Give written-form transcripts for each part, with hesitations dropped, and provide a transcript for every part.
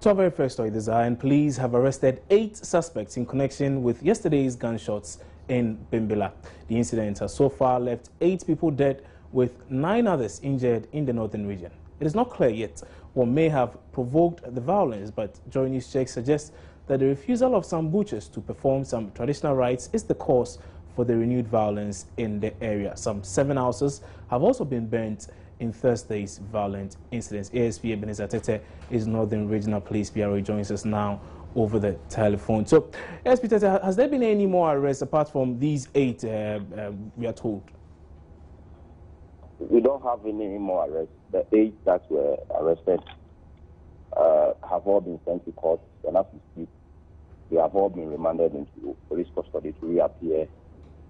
To our very first story, this and police have arrested 8 suspects in connection with yesterday's gunshots in Bimbilla. The incident has so far left 8 people dead with 9 others injured in the northern region. It is not clear yet what may have provoked the violence, but Joy News checks suggest that the refusal of some butchers to perform some traditional rites is the cause for the renewed violence in the area. Some 7 houses have also been burnt in Thursday's violent incidents. ASP Ebenezer Tete is Northern Regional Police PRO. Joins us now over the telephone. So, ASP Tete, has there been any more arrests apart from these 8 we are told? We don't have any more arrests. The 8 that were arrested have all been sent to court, and as we speak, they have all been remanded into police custody to reappear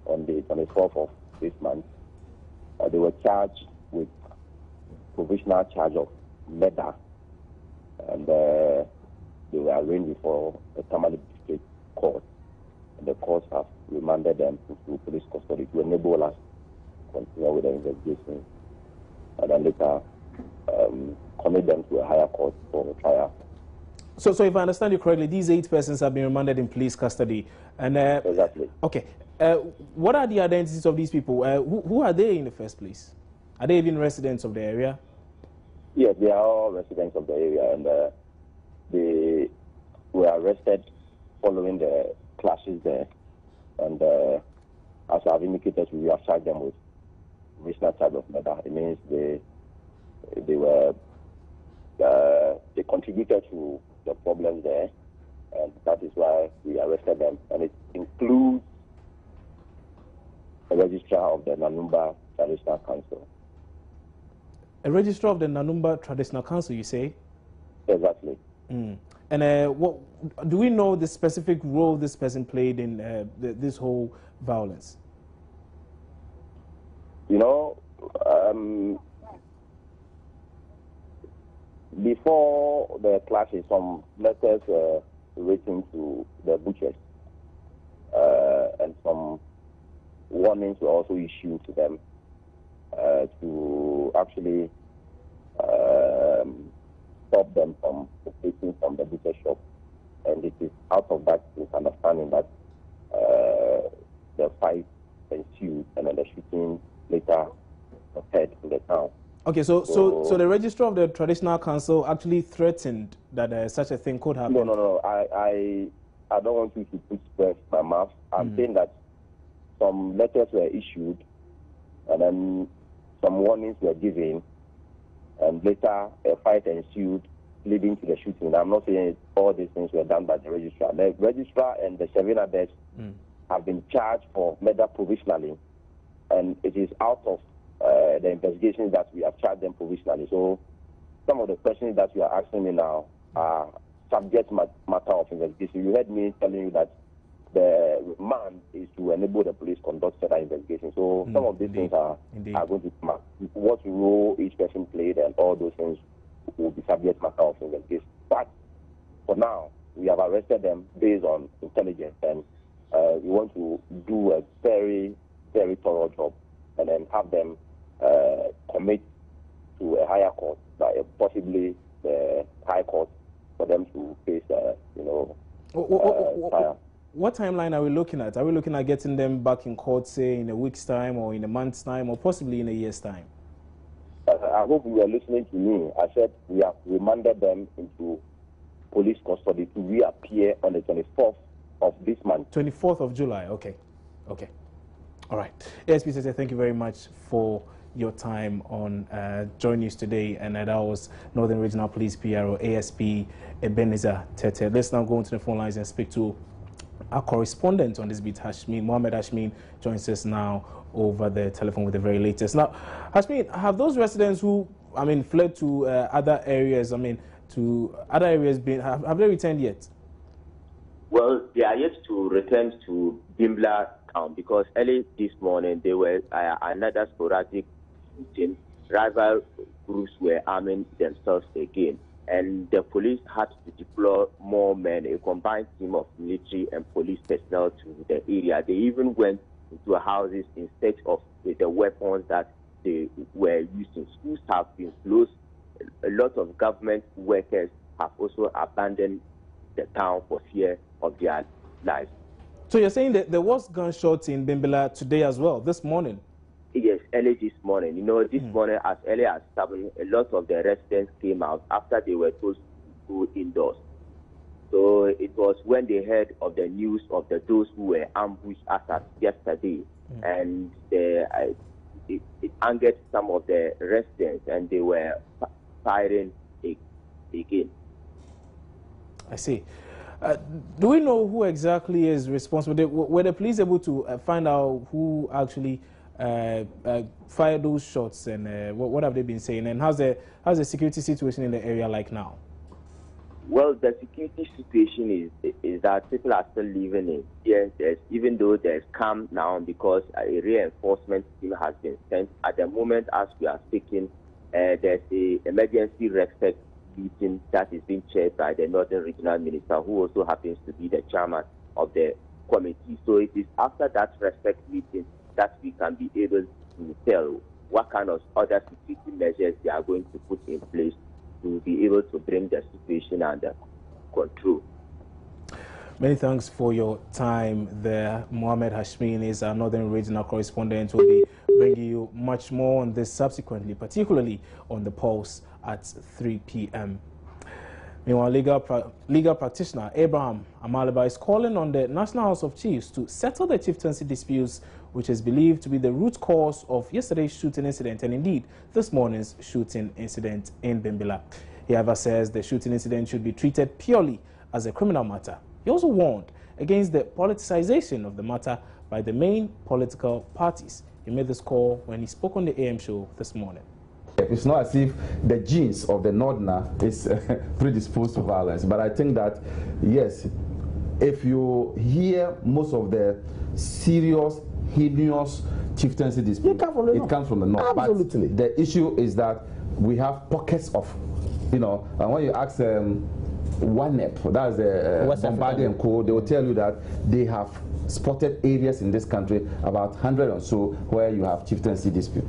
on the 24th of this month. They were charged with provisional charge of murder, and they were arraigned before the Tamale District Court, and the courts have remanded them to police custody to enable us to continue with the investigation, and then later commit them to a higher court for trial. So if I understand you correctly, these 8 persons have been remanded in police custody, and exactly. Okay, what are the identities of these people? Who are they in the first place? Are they even residents of the area? Yes, they are all residents of the area, and they were arrested following the clashes there. And as I've indicated, we have charged them with provisional charge of murder. It means they contributed to the problems there, and that is why we arrested them. And it includes the registrar of the Nanumba Traditional Council. A registrar of the Nanumba Traditional Council, you say? Exactly. And what do we know the specific role this person played in this whole violence? You know, before the clashes, some letters were written to the butchers, and some warnings were also issued to them to actually stop them from operating from the butcher shop. And it is out of that misunderstanding that the fight ensued, and then the shooting later occurred in the town. Okay, so the registrar of the Traditional Council actually threatened that such a thing could happen. No. I don't want you to put words in my mouth. I'm saying that some letters were issued, and then some warnings were given, and later a fight ensued, leading to the shooting. I'm not saying all these things were done by the registrar. The registrar and the 7 others have been charged for murder provisionally, and it is out of the investigations that we have charged them provisionally. So some of the questions that you are asking me now are subject matter of investigation. You heard me telling you that the remand is to enable the police conduct further investigation. So some of these things are going to come out. What role each person played and all those things will be subject matter of investigation. But for now, we have arrested them based on intelligence, and we want to do a very, very thorough job, and then have them commit to a higher court, possibly the high court, for them to face, trial. What timeline are we looking at? Are we looking at getting them back in court, say, in a week's time, or in a month's time, or possibly in a year's time? I hope you were listening to me. I said we have remanded them into police custody to reappear on the 24th of this month. 24th of July, okay. All right. ASP Tete, thank you very much for your time on Joy News today. And that was Northern Regional Police PRO, ASP Ebenezer Tete. Let's now go into the phone lines and speak to our correspondent on this beat, Hashmin. Mohammed Hashmin joins us now over the telephone with the very latest. Now, Hashmin, have those residents who, fled to other areas, have they returned yet? Well, they are yet to return to Bimbilla town, because early this morning there were another sporadic shooting. Rival groups were arming themselves again, and the police had to deploy more men, a combined team of military and police personnel to the area. They even went into houses instead of with the weapons that they were using. Schools have been closed. A lot of government workers have also abandoned the town for fear of their lives. So you're saying that there was gunshots in Bimbilla today as well, this morning? Yes, early this morning. You know, this morning as early as 7, a lot of the residents came out after they were told to go indoors. So it was when they heard of the news of those who were ambushed as at yesterday, and it angered some of the residents, and they were firing again. I see. Do we know who exactly is responsible? Were the police able to find out who actually fired those shots, and what have they been saying? And how's the security situation in the area like now? Well, the security situation is that people are still living in. Yes, even though there's calm now because a reinforcement team has been sent. At the moment, as we are speaking, there's an emergency respect meeting that is being chaired by the Northern Regional Minister, who also happens to be the chairman of the committee. So it is after that respect meeting that we can be able to tell what kind of other security measures they are going to put in place to be able to bring the situation under control. Many thanks for your time there. Mohammed Hashmin is our Northern Regional correspondent. We'll be bringing you much more on this subsequently, particularly on the Pulse at 3 p.m. Meanwhile, legal practitioner Abraham Amaliba is calling on the National House of Chiefs to settle the chieftaincy disputes, which is believed to be the root cause of yesterday's shooting incident and indeed this morning's shooting incident in Bimbilla. He however says the shooting incident should be treated purely as a criminal matter. He also warned against the politicization of the matter by the main political parties. He made this call when he spoke on the AM show this morning. It's not as if the genes of the Northerner is predisposed to violence, but I think that, yes, if you hear most of the serious, heinous chieftaincy disputes, it comes from the North. Absolutely. But the issue is that we have pockets of, and when you ask ONEP, that's the Bombardier and Co., they will tell you that they have spotted areas in this country, about 100 or so, where you have chieftaincy dispute.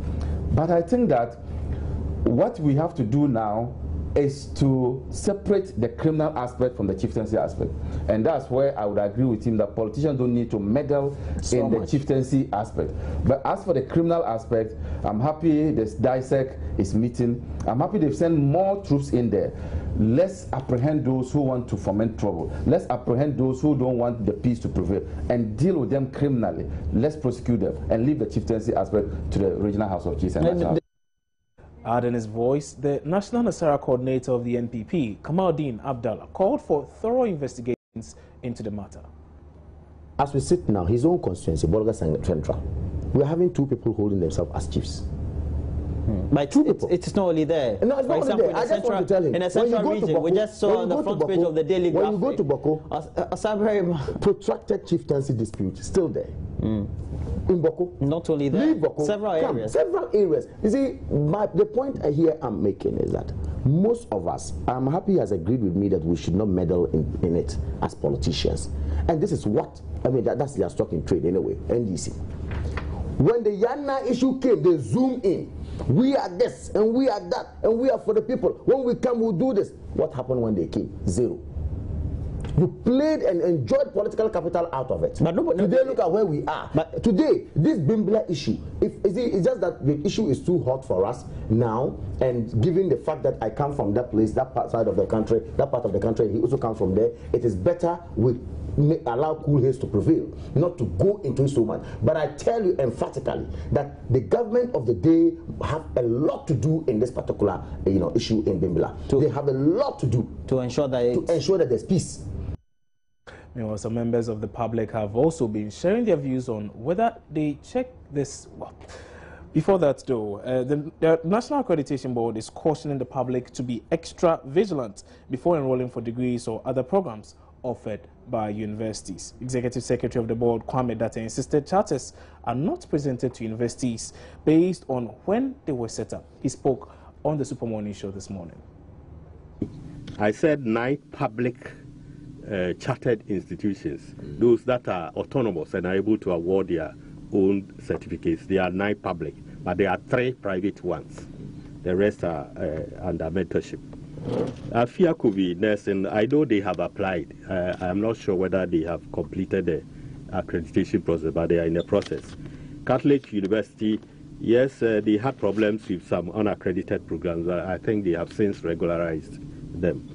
But I think that what we have to do now is to separate the criminal aspect from the chieftaincy aspect. And that's where I would agree with him that politicians don't need to meddle in the chieftaincy aspect. But as for the criminal aspect, I'm happy this DISEC is meeting. I'm happy they've sent more troops in there. Let's apprehend those who want to foment trouble. Let's apprehend those who don't want the peace to prevail and deal with them criminally. Let's prosecute them and leave the chieftaincy aspect to the Regional House of Chiefs. Adding his voice, the National Nasara Coordinator of the NPP, Kamaldeen Abdallah, called for thorough investigations into the matter. As we sit now, his own constituency, Bolga Central, we're having 2 people holding themselves as chiefs. But it's not only there. No, it's not only there. I just want to tell him. In a central region, we just saw on the front page of the Daily Graphic. When you go to Boko, protracted chieftaincy dispute, still there. In Boko. Not only there, several areas. Several areas. You see, the point here I'm making is that most of us, I'm happy he has agreed with me that we should not meddle in it as politicians. And this is what, that's their stock in trade anyway, NDC. When the Yana issue came, they zoomed in. We are this, and we are that, and we are for the people. When we come, we'll do this. What happened when they came? Zero. You played and enjoyed political capital out of it. But today, look at where we are. But today, this Bimbilla issue, it's just that the issue is too hot for us now, and given the fact that I come from that place, that side of the country, that part of the country, he also comes from there, it is better we allow cool heads to prevail, not to go into it so much. But I tell you emphatically that the government of the day have a lot to do in this particular issue in Bimbilla. They have a lot to do to ensure that there's peace. Meanwhile, some members of the public have also been sharing their views on whether they check this. Well, before that, though, the National Accreditation Board is cautioning the public to be extra vigilant before enrolling for degrees or other programs offered by universities. Executive Secretary of the board, Kwame Data, insisted charters are not presented to universities based on when they were set up. He spoke on the Super Morning Show this morning. I said 9 public chartered institutions, those that are autonomous and are able to award their own certificates. They are 9 public, but there are 3 private ones. The rest are under mentorship. Afia could be nursing. I know they have applied. I'm not sure whether they have completed the accreditation process, but they are in the process. Catholic University, yes, they had problems with some unaccredited programs. I think they have since regularized them.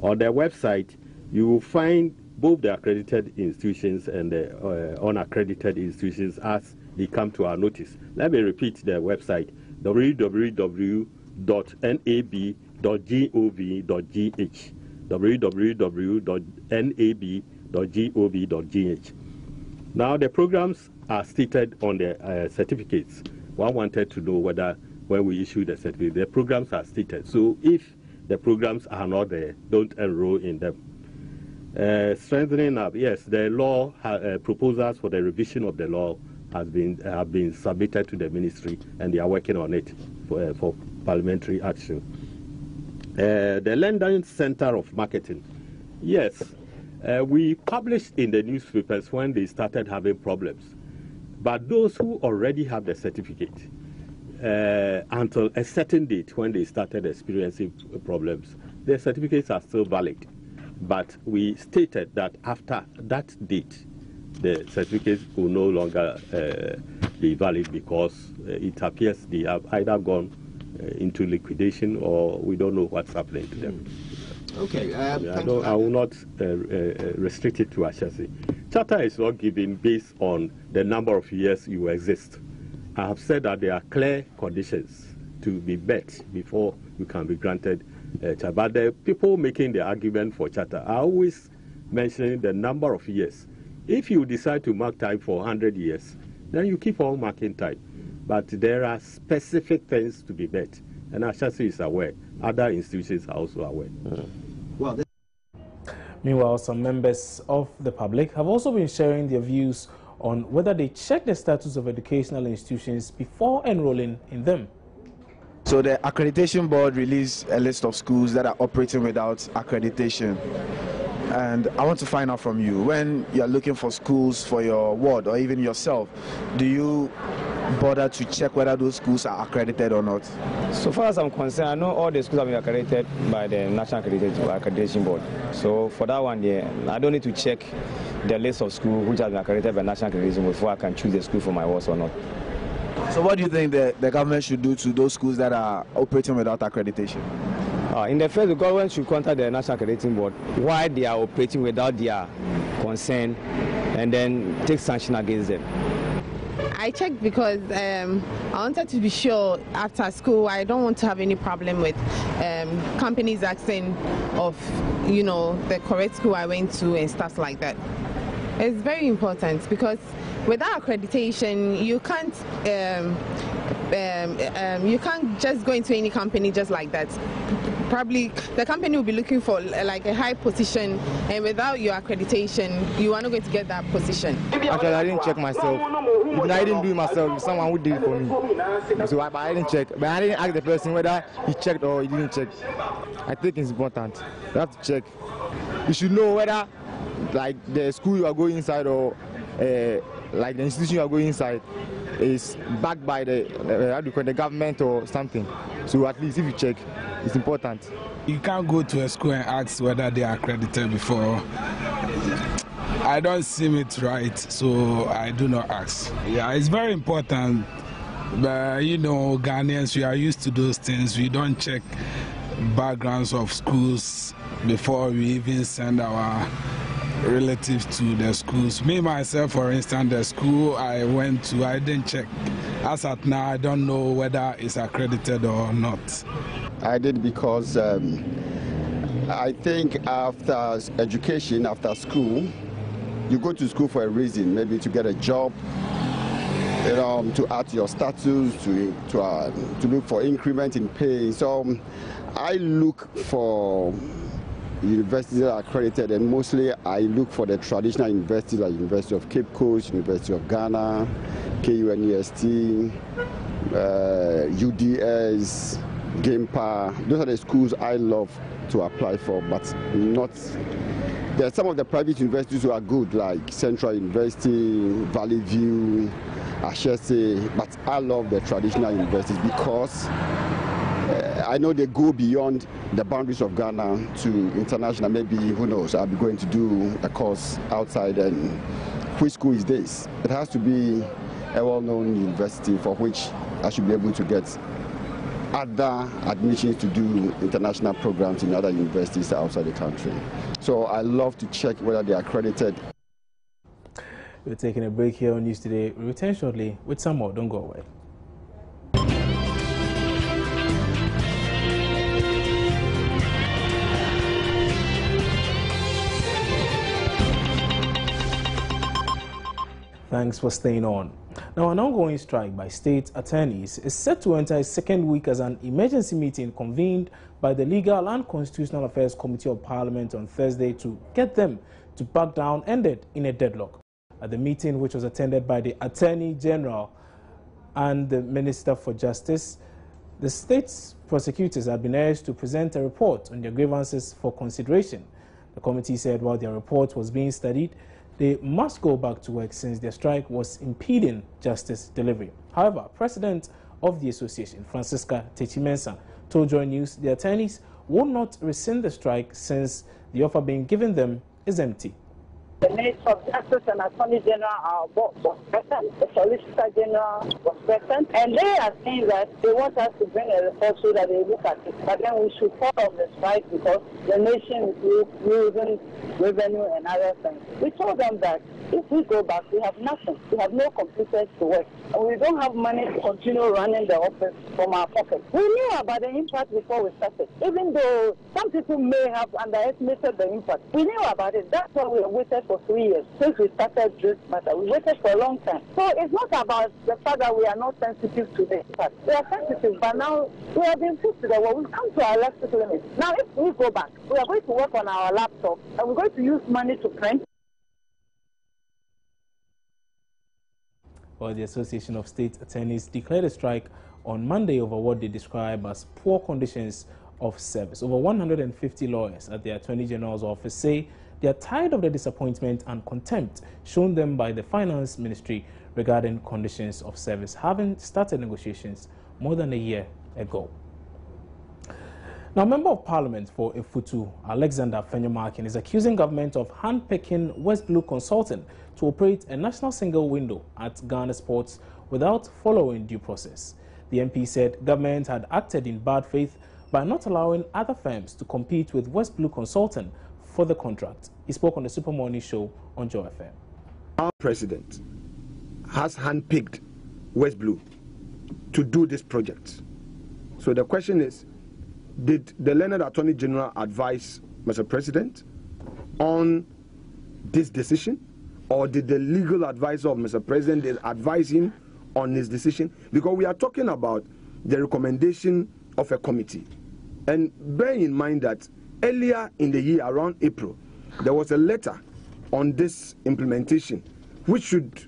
On their website, you will find both the accredited institutions and the unaccredited institutions as they come to our notice. Let me repeat the website: www.nab.gov.gh, www.nab.gov.gh. Now, the programs are stated on the certificates. One wanted to know whether when we issue the certificate, the programs are stated. So if the programs are not there, don't enroll in them. Strengthening up, yes, the law proposals for the revision of the law have been submitted to the ministry, and they are working on it for parliamentary action. The London Center of Marketing, yes, we published in the newspapers when they started having problems, but those who already have the certificate until a certain date when they started experiencing problems, their certificates are still valid. But we stated that after that date, the certificates will no longer be valid because it appears they have either gone into liquidation or we don't know what's happening to them. Okay. I will not restrict it to Ashasi. Charter is not given based on the number of years you exist. I have said that there are clear conditions to be met before you can be granted charter. But the people making the argument for charter are always mentioning the number of years. If you decide to mark time for 100 years, then you keep on marking time. But there are specific things to be met, and Ashasi is aware. Other institutions are also aware. Well, Meanwhile, some members of the public have also been sharing their views on whether they check the status of educational institutions before enrolling in them. So the accreditation board released a list of schools that are operating without accreditation. And I want to find out from you, when you're looking for schools for your ward or even yourself, do you bother to check whether those schools are accredited or not? So far as I'm concerned, I know all the schools have been accredited by the National Accreditation Board. So for that one, yeah, I don't need to check the list of schools which have been accredited by National Accreditation Board before I can choose the school for my wards or not. So what do you think the government should do to those schools that are operating without accreditation? In the first, the government should contact the National Accrediting Board why they are operating without their consent and then take sanction against them. I checked because I wanted to be sure after school I don't want to have any problem with companies asking of, the correct school I went to and stuff like that. It's very important because without accreditation you can't just go into any company just like that. Probably the company will be looking for like a high position, and without your accreditation you are not going to get that position. Actually, I didn't check myself. Even I didn't do it myself. Someone who did it for me. So I didn't check. But I didn't ask the person whether he checked or he didn't check. I think it's important. You have to check. You should know whether like the school you are going inside or like the institution you are going inside is backed by the government or something. So at least if you check, it's important. You can't go to a school and ask whether they are accredited before. I don't seem it right, so I do not ask. Yeah, it's very important. But Ghanaians, we are used to those things. We don't check backgrounds of schools before we even send our relatives to the schools. Me, myself, for instance, the school I went to, I didn't check. As at now, I don't know whether it's accredited or not. I did because I think after education, after school, you go to school for a reason, maybe to get a job, to add to your status, to look for increment in pay. So I look for universities that are accredited, and mostly I look for the traditional universities like University of Cape Coast, University of Ghana, KUNEST, UDS, GIMPA. Those are the schools I love to apply for, but not. There are some of the private universities who are good, like Central University, Valley View, Ashesi, but I love the traditional universities because I know they go beyond the boundaries of Ghana to international. Maybe, who knows, I'll be going to do a course outside. And which school is this? It has to be a well-known university for which I should be able to get other admissions to do international programs in other universities outside the country. So I love to check whether they are accredited. We're taking a break here on News Today. We'll return shortly with some more. Don't go away. Thanks for staying on. Now, an ongoing strike by state attorneys is set to enter its second week as an emergency meeting convened by the Legal and Constitutional Affairs Committee of Parliament on Thursday to get them to back down ended in a deadlock. At the meeting, which was attended by the Attorney General and the Minister for Justice, the state's prosecutors had been urged to present a report on their grievances for consideration. The committee said while their report was being studied, they must go back to work since their strike was impeding justice delivery. However, President of the association, Francisca Techimensa, told Joy News the attorneys will not rescind the strike since the offer being given them is empty. The Minister of Justice and Attorney General, our boss, was present. The Solicitor General was present. And they are saying that they want us to bring a report so that they look at it. But then we should fall off the strike because the nation is losing revenue and other things. We told them that if we go back, we have nothing. We have no computers to work. And we don't have money to continue running the office from our pockets. We knew about the impact before we started. Even though some people may have underestimated the impact, we knew about it. That's why we waited for 3 years since we started this matter. We waited for a long time. So it's not about the fact that we are not sensitive to the impact. We are sensitive, but now we have been pushed to the wall. We've come to our electric limit. Now, if we go back, we are going to work on our laptop and we're going to use money to print. Well, the Association of State Attorneys declared a strike on Monday over what they describe as poor conditions of service. Over 150 lawyers at the Attorney General's office say they are tired of the disappointment and contempt shown them by the Finance Ministry regarding conditions of service, having started negotiations more than a year ago. Now, Member of Parliament for Ifutu, Alexander Fenyomarkin, is accusing government of handpicking West Blue Consulting to operate a national single window at Ghana ports without following due process. The MP said government had acted in bad faith by not allowing other firms to compete with West Blue Consulting for the contract. He spoke on the Super Morning Show on Joy FM. Our president has handpicked West Blue to do this project. So the question is, did the learned Attorney General advise Mr. President on this decision, or did the legal advisor of Mr. President advise him on his decision? Because we are talking about the recommendation of a committee. And bear in mind that earlier in the year, around April, there was a letter on this implementation, which should,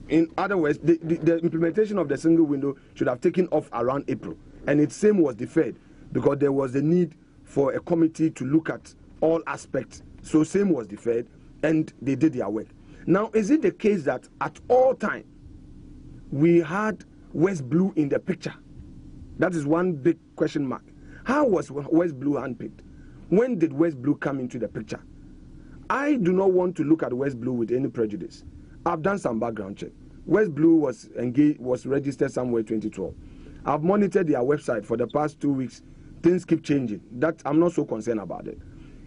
in other words, the implementation of the single window should have taken off around April. And its same was deferred because there was a need for a committee to look at all aspects. So same was deferred and they did their work. Now, is it the case that at all time we had West Blue in the picture? That is one big question mark. How was West Blue handpicked? When did West Blue come into the picture? I do not want to look at West Blue with any prejudice. I've done some background check. West Blue was registered somewhere 2012. I've monitored their website for the past 2 weeks. Things keep changing. That I'm not so concerned about it.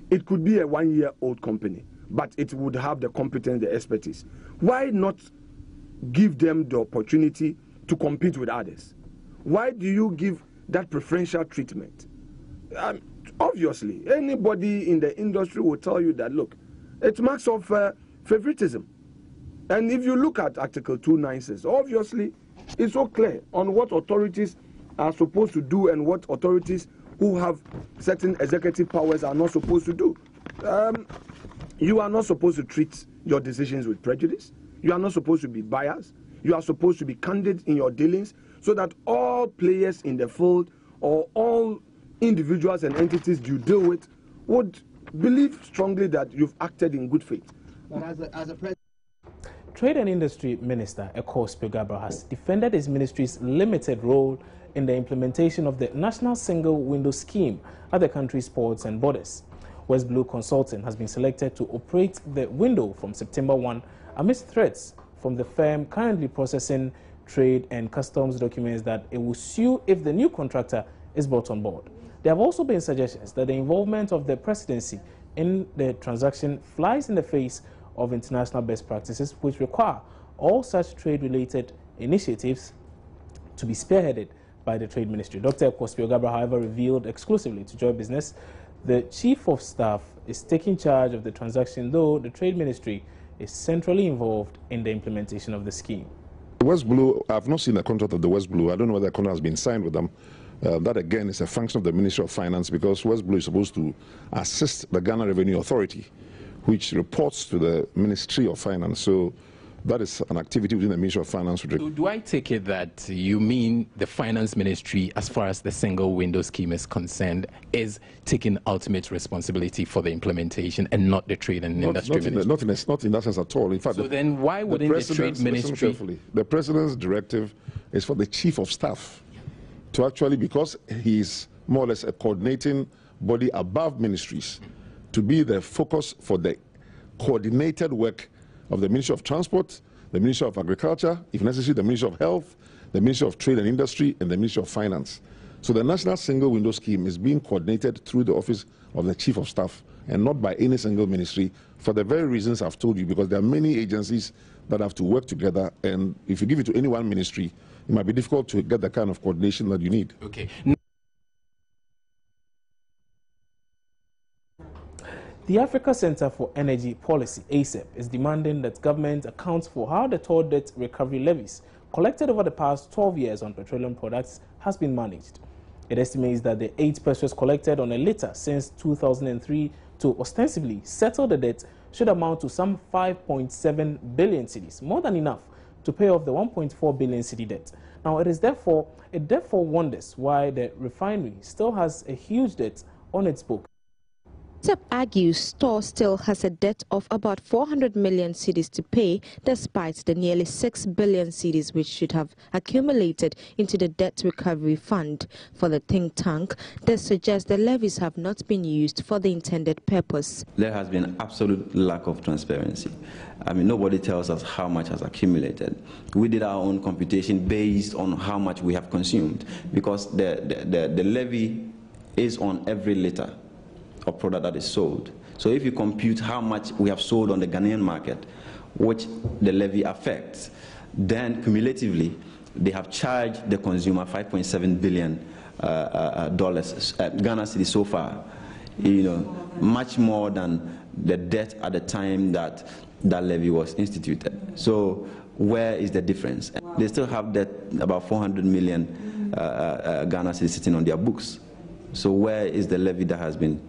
It could be a 1-year-old company, but it would have the competence, the expertise. Why not give them the opportunity to compete with others? Why do you give that preferential treatment? Obviously, anybody in the industry will tell you that, look, it marks of favoritism. And if you look at Article 296, obviously, it's so clear on what authorities are supposed to do and what authorities who have certain executive powers are not supposed to do. You are not supposed to treat your decisions with prejudice. You are not supposed to be biased. You are supposed to be candid in your dealings so that all players in the field or all individuals and entities you deal with would believe strongly that you've acted in good faith. But as a president, Trade and Industry Minister Eko Spigabra has defended his ministry's limited role in the implementation of the National Single Window Scheme at the country's ports and borders. West Blue Consulting has been selected to operate the window from September 1 amidst threats from the firm currently processing trade and customs documents that it will sue if the new contractor is brought on board. There have also been suggestions that the involvement of the presidency in the transaction flies in the face of international best practices, which require all such trade-related initiatives to be spearheaded by the Trade Ministry. Dr. Kwaspi Ogabra, however, revealed exclusively to Joy Business the Chief of Staff is taking charge of the transaction, though the Trade Ministry is centrally involved in the implementation of the scheme. West Blue, I've not seen a contract of the West Blue. I don't know whether a contract has been signed with them. That, again, is a function of the Ministry of Finance, because West Blue is supposed to assist the Ghana Revenue Authority, which reports to the Ministry of Finance. So that is an activity within the Ministry of Finance. So do I take it that you mean the Finance Ministry, as far as the single window scheme is concerned, is taking ultimate responsibility for the implementation and not the Trade and Industry Ministry? Not in that sense at all. In fact, so then why wouldn't the Trade Ministry... The President's directive is for the Chief of Staff to actually, because he's more or less a coordinating body above ministries, to be the focus for the coordinated work of the Ministry of Transport, the Ministry of Agriculture, if necessary, the Ministry of Health, the Ministry of Trade and Industry, and the Ministry of Finance. So the National Single Window Scheme is being coordinated through the Office of the Chief of Staff and not by any single ministry, for the very reasons I've told you, because there are many agencies that have to work together, and if you give it to any one ministry, it might be difficult to get the kind of coordination that you need. Okay. The Africa Center for Energy Policy, ACEP, is demanding that government accounts for how the toll debt recovery levies collected over the past 12 years on petroleum products has been managed. It estimates that the 8 pesos collected on a litre since 2003 to ostensibly settle the debt should amount to some 5.7 billion cedis, more than enough to pay off the 1.4 billion cedi debt. Now, it therefore wonders why the refinery still has a huge debt on its book. ACEP argues Store still has a debt of about 400 million cedis to pay, despite the nearly 6 billion cedis which should have accumulated into the debt recovery fund. For the think tank, this suggests the levies have not been used for the intended purpose. There has been absolute lack of transparency. I mean, nobody tells us how much has accumulated. We did our own computation based on how much we have consumed, because the levy is on every litre of product that is sold. So if you compute how much we have sold on the Ghanaian market, which the levy affects, then cumulatively they have charged the consumer $5.7 billion Ghana cedi so far. You know, much more than the debt at the time that that levy was instituted. So where is the difference? They still have debt about 400 million Ghana cedi sitting on their books. So where is the levy that has been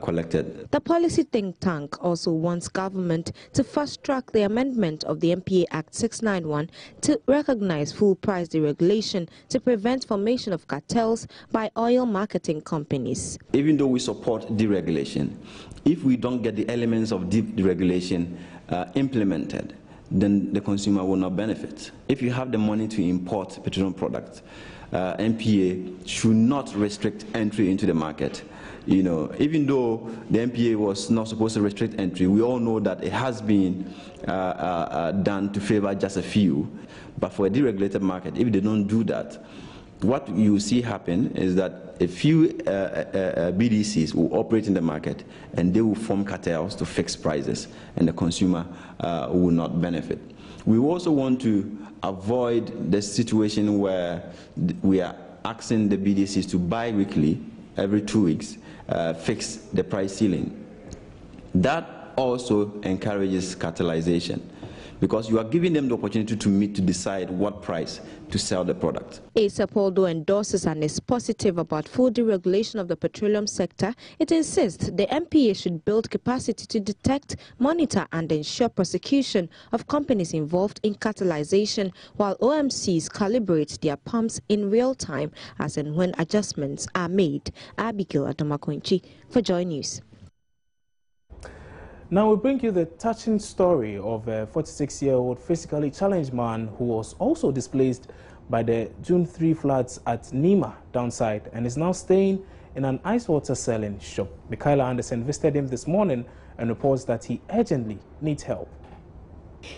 collected? The policy think tank also wants government to fast-track the amendment of the MPA Act 691 to recognize full price deregulation to prevent formation of cartels by oil marketing companies. Even though we support deregulation, if we don't get the elements of deregulation implemented, then the consumer will not benefit. If you have the money to import petroleum products, MPA should not restrict entry into the market. You know, even though the MPA was not supposed to restrict entry, we all know that it has been done to favor just a few. But for a deregulated market, if they don't do that, what you see happen is that a few BDCs will operate in the market and they will form cartels to fix prices, and the consumer will not benefit. We also want to avoid the situation where we are asking the BDCs to bi-weekly, every 2 weeks, fix the price ceiling. That also encourages cartelization, because you are giving them the opportunity to decide what price to sell the product. ACEP, although endorses and is positive about full deregulation of the petroleum sector, it insists the MPA should build capacity to detect, monitor and ensure prosecution of companies involved in cartelization, while OMCs calibrate their pumps in real time as and when adjustments are made. Abigail Adomakoinchi for Joy News. Now we bring you the touching story of a 46-year-old physically challenged man who was also displaced by the June 3 floods at Nima downside and is now staying in an ice water selling shop. Michaela Anderson visited him this morning and reports that he urgently needs help.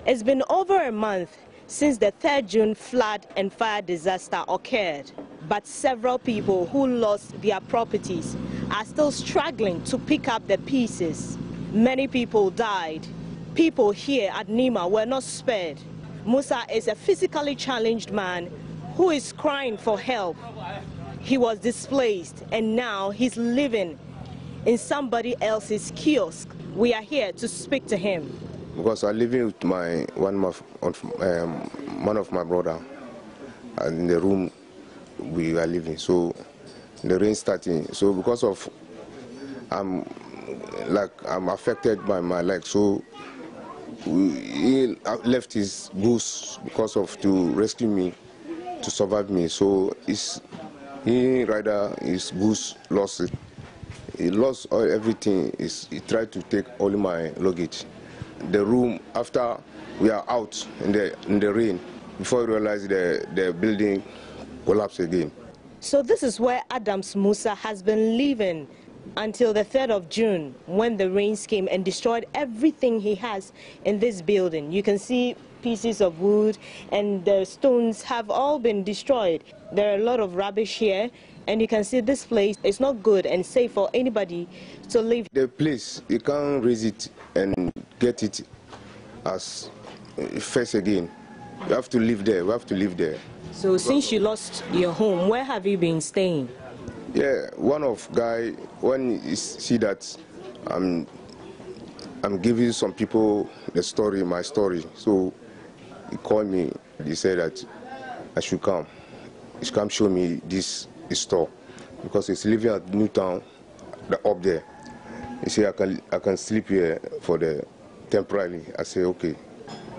It's been over a month since the 3rd June flood and fire disaster occurred, but several people who lost their properties are still struggling to pick up the pieces. Many people died. People here at Nima were not spared. Musa is a physically challenged man who is crying for help. He was displaced and now he's living in somebody else's kiosk. We are here to speak to him. Because I'm living with one of my brother, and in the room we are living. So the rain starting. So because of I'm affected by my leg. So he left his goose because of to rescue me, to survive me. So his goose lost it. He lost everything. He tried to take all my luggage. The room, after we are out in the rain, before we realize the building collapsed again. So this is where Adams Musa has been living until the 3rd of June, when the rains came and destroyed everything he has in this building. You can see pieces of wood and the stones have all been destroyed. There are a lot of rubbish here, and you can see this place is not good and safe for anybody to live. The place, you can't raise it and get it as first again. You have to live there. We have to live there. So since you lost your home, where have you been staying? Yeah, one of guy, when he see that I'm giving some people the story, my story, so he called me. He said that I should come. He should come show me this store because he's living at Newtown, up there. He said I can sleep here for the temporarily. I say okay.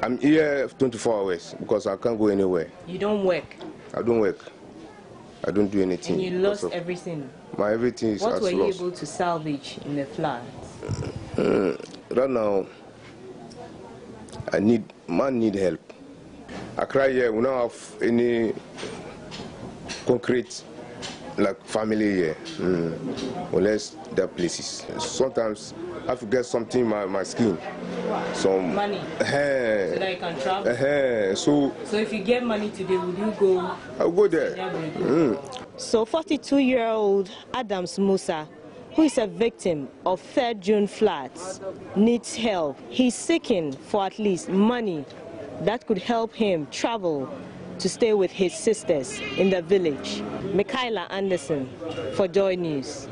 I'm here 24 hours because I can't go anywhere. You don't work? I don't work. I don't do anything. And you lost everything? My everything is lost. What were you able to salvage in the floods? Right now, man need help. Accra here, we don't have any concrete like family here, unless there are places. Sometimes I have to get something in my skin. Some money? So that you can travel? So if you get money today, will you go? I'll go there. So 42-year-old Adams Musa, who is a victim of 3rd June floods, needs help. He's seeking for at least money that could help him travel to stay with his sisters in the village. Michaela Anderson for Joy News.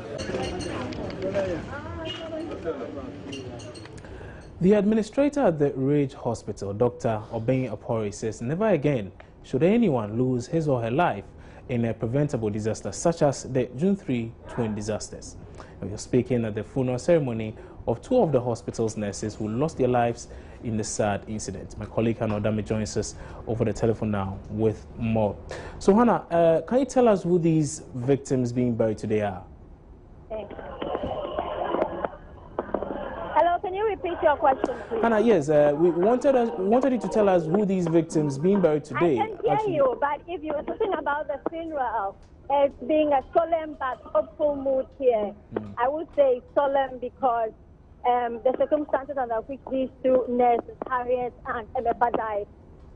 The administrator at the Ridge Hospital, Dr. Obeng Apori, says never again should anyone lose his or her life in a preventable disaster such as the June 3 twin disasters. We are speaking at the funeral ceremony of 2 of the hospital's nurses who lost their lives in the sad incident. My colleague Hannah Odame joins us over the telephone now with more. So Hannah, can you tell us who these victims being buried today are? Hello, can you repeat your question, please? Hannah, yes, we wanted you to tell us who these victims being buried today. I can hear you, but if you were talking about the funeral as being a solemn but hopeful mood here, I would say solemn because the circumstances under which these 2 nurses, Harriet and Emefa, died,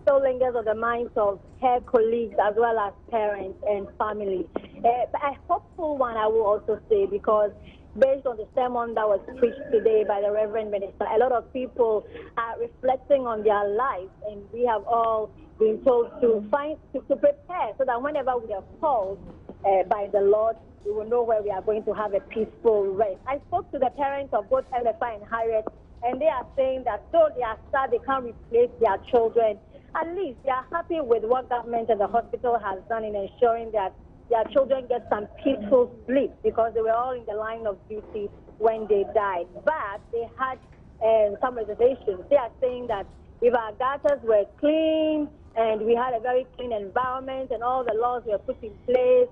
still lingers on the minds of her colleagues as well as parents and family. But a hopeful one, I will also say, because based on the sermon that was preached today by the Reverend Minister, a lot of people are reflecting on their lives, and we have all been told to prepare so that whenever we are called by the Lord, we will know where we are going to have a peaceful rest. I spoke to the parents of both Emefa and Harriet, and they are saying that though they are sad they can't replace their children, at least they are happy with what government and the hospital has done in ensuring that their children get some peaceful sleep, because they were all in the line of duty when they died. But they had some reservations. They are saying that if our gutters were clean and we had a very clean environment and all the laws were put in place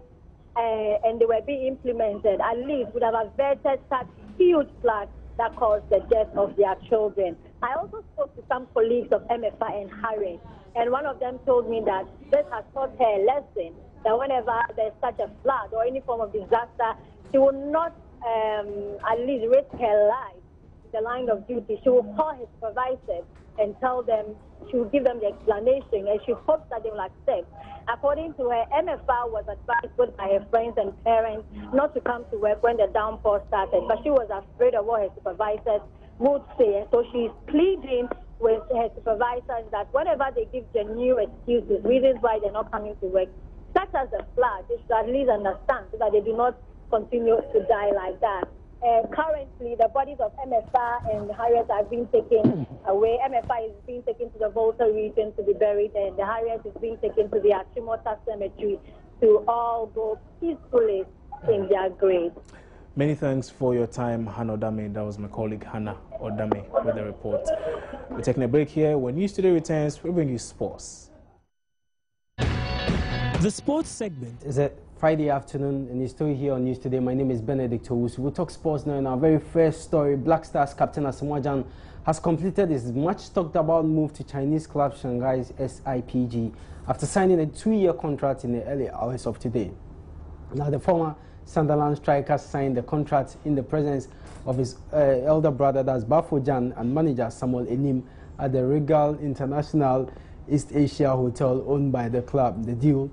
and they were being implemented, at least would have averted such huge floods that caused the death of their children. I also spoke to some colleagues of MFA and Harriet, and one of them told me that this has taught her a lesson that whenever there's such a flood or any form of disaster, she will not at least risk her life in the line of duty. She will call her supervisors and tell them, she will give them the explanation, and she hopes that they will accept. According to her, MFA was advised both by her friends and parents not to come to work when the downpour started, but she was afraid of what her supervisors would say. So she's pleading with her supervisors that whenever they give genuine excuses, reasons why they're not coming to work, such as the flood, they should at least understand so that they do not continue to die like that. Currently, the bodies of MFA and Harriet are being taken away. MFA is being taken to the Volta region to be buried, and the Harriet is being taken to the Achimota Cemetery to all go peacefully in their graves. Many thanks for your time, Hannah Odame. That was my colleague Hannah Odame with the report. We're taking a break here. When News Today returns, we'll bring you sports. The sports segment is a Friday afternoon, and it's still here on News Today. My name is Benedict Owusu. We'll talk sports now. In our very first story, Black Stars captain Asamoah Gyan has completed his much talked about move to Chinese club Shanghai's SIPG after signing a 2-year contract in the early hours of today. Now, the former Sunderland striker signed the contract in the presence of his elder brother, that's Bafo Gyan, and manager Samuel Enim at the Regal International East Asia Hotel owned by the club. The deal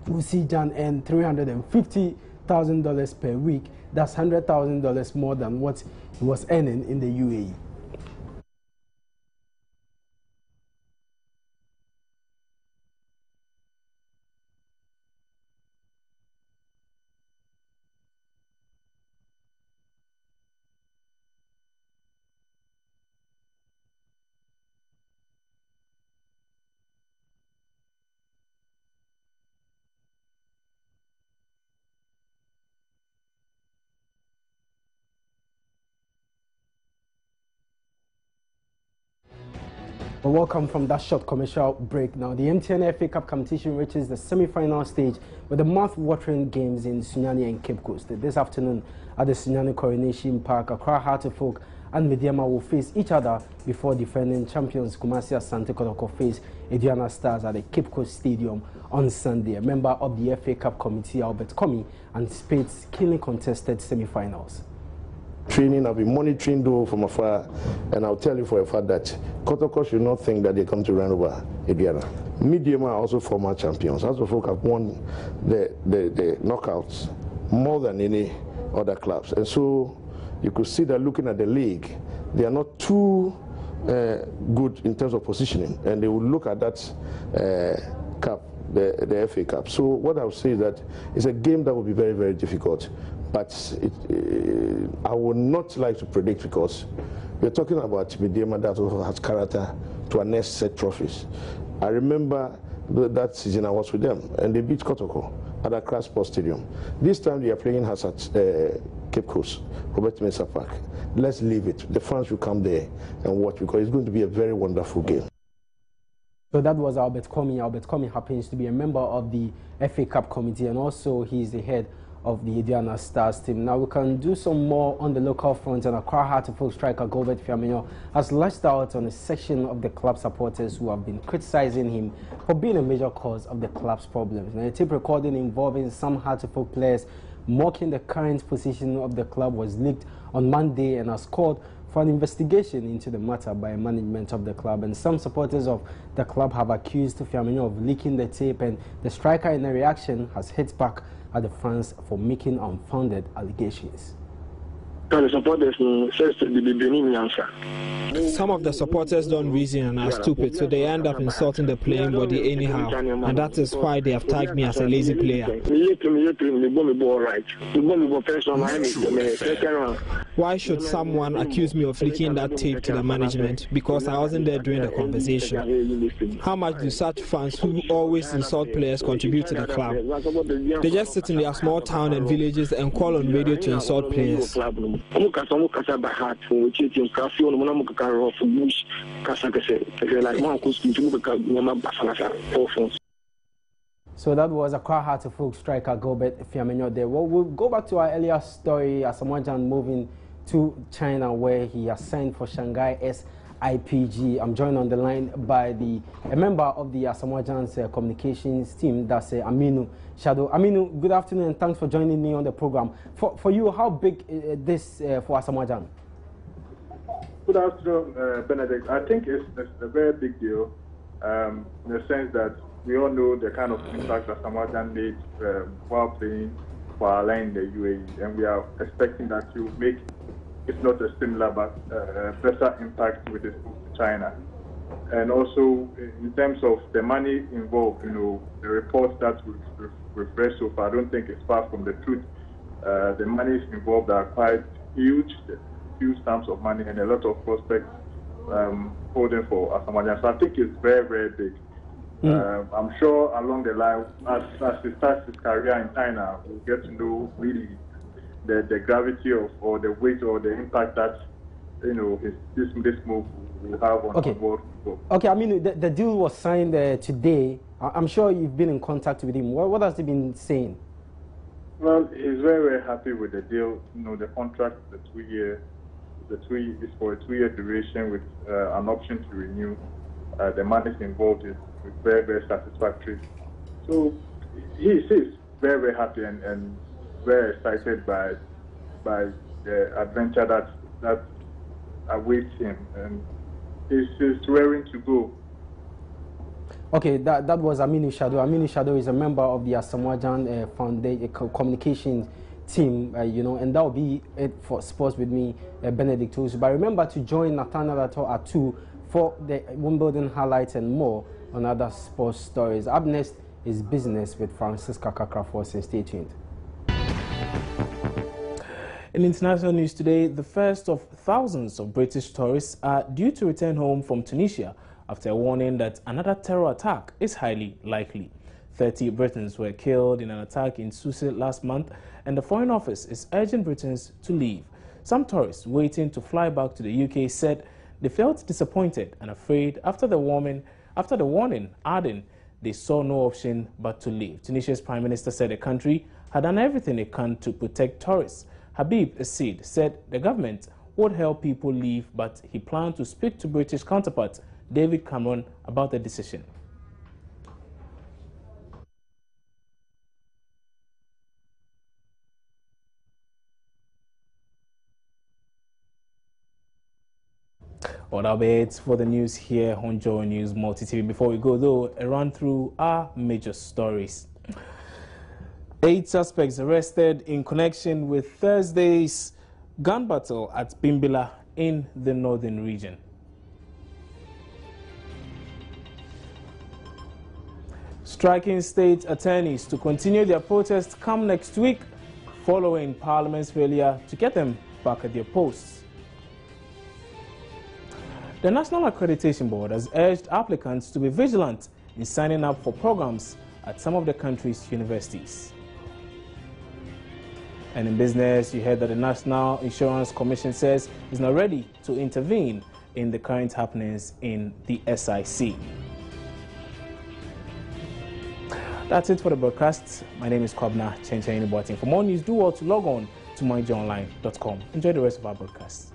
will see Gyan earn $350,000 per week. That's $100,000 more than what he was earning in the UAE. Well, welcome from that short commercial break. Now, the MTN FA Cup competition reaches the semi-final stage with the mouth-watering games in Sunyani and Cape Coast. This afternoon at the Sunyani Coronation Park, Accra Heart of Oak and Mediama will face each other before defending champions Kumasi Asante Kotoko face Aduana Stars at the Cape Coast Stadium on Sunday. A member of the FA Cup committee, Albert Komi, anticipates keenly contested semi-finals. Training, I'll be monitoring though from afar, and I'll tell you for a fact that Kotoko should not think that they come to run over Aduana. Midday are also former champions. House of Oak have won the knockouts more than any other clubs, and so you could see that looking at the league, they are not too good in terms of positioning, and they will look at that cup, the FA Cup. So what I would say is that it's a game that will be very, very difficult. But I would not like to predict, because we're talking about Midday that also has character to our next set trophies. I remember that season I was with them, and they beat Kotoko at Accra Sports Stadium. This time they are playing us at Cape Coast, Robert Mensah Park. Let's leave it. The fans will come there and watch, because it's going to be a very wonderful game. So that was Albert Komi. Albert Komi happens to be a member of the FA Cup committee, and also he's the head of the Aduana Stars team. Now we can do some more on the local front, and Accra Heart of Oak striker Gilbert Fiamenyo has lashed out on a section of the club supporters who have been criticizing him for being a major cause of the club's problems. Now, a tape recording involving some Heart of Oak players mocking the current position of the club was leaked on Monday and has called for an investigation into the matter by management of the club. And some supporters of the club have accused Fiamenyo of leaking the tape, and the striker in a reaction has hit back at the fans for making unfounded allegations. Some of the supporters don't reason and are stupid, so they end up insulting the playing body anyhow, and that is why they have tagged me as a lazy player. Why should someone accuse me of leaking that tape to the management? Because I wasn't there during the conversation. How much do such fans who always insult players contribute to the club? They just sit in their small town and villages and call on radio to insult players. So that was Accra Heart of Oak striker Gilbert Fiamenyo there. Well, we'll go back to our earlier story. Asamoah Gyan moving to China, where he has signed for Shanghai IPG. I'm joined on the line by a member of the Asamoah communications team, that's Aminu Shadow. Aminu, good afternoon and thanks for joining me on the program. For you, how big is this for Asamoah? Good afternoon, Benedict. I think it's a very big deal in the sense that we all know the kind of impact that Asamoah made while playing for our line in the UAE, and we are expecting that to make, if not a similar, but better impact with this move to China. And also, in terms of the money involved, the reports that we've read so far, I don't think it's far from the truth. The monies involved are quite huge sums of money, and a lot of prospects holding for Asamoah. So I think it's very, very big. I'm sure along the line, as he starts his career in China, we'll get to know really the gravity of, or the weight, or the impact that this move will have on the world football. Okay, I mean the deal was signed today. I'm sure you've been in contact with him. What has he been saying? Well, he's very, very happy with the deal. The contract, the 2 year, is for a 2-year duration with an option to renew. The money involved is very, very satisfactory. So he's very, very happy and very excited by the adventure that awaits him, and he's raring to go. Okay, that was Aminu Shadow. Aminu Shadow is a member of the Asamoah Foundation communications team, and that will be it for sports with me, Benedict Osu. But remember to join Nathaniel at 2 for the Wimbledon highlights and more on other sports stories. Up next is business with Francisca Kakraforce. Stay tuned. In international news today, the first of thousands of British tourists are due to return home from Tunisia after a warning that another terror attack is highly likely. 30 Britons were killed in an attack in Sousse last month, and the Foreign Office is urging Britons to leave. Some tourists waiting to fly back to the UK said they felt disappointed and afraid after the warning, adding they saw no option but to leave. Tunisia's Prime Minister said the country had done everything it can to protect tourists. Habib Assid said the government would help people leave, but he planned to speak to British counterpart David Cameron about the decision. Well, that'll be it for the news here on Joy News Multi TV. Before we go, though, a run through our major stories. 8 suspects arrested in connection with Thursday's gun battle at Bimbilla in the northern region. Striking state attorneys to continue their protest come next week following Parliament's failure to get them back at their posts. The National Accreditation Board has urged applicants to be vigilant in signing up for programs at some of the country's universities. And in business, you heard that the National Insurance Commission says it's not ready to intervene in the current happenings in the SIC. That's it for the broadcast. My name is Kwabna Chenchen. For more news, do well to log on to myjoyonline.com. Enjoy the rest of our broadcast.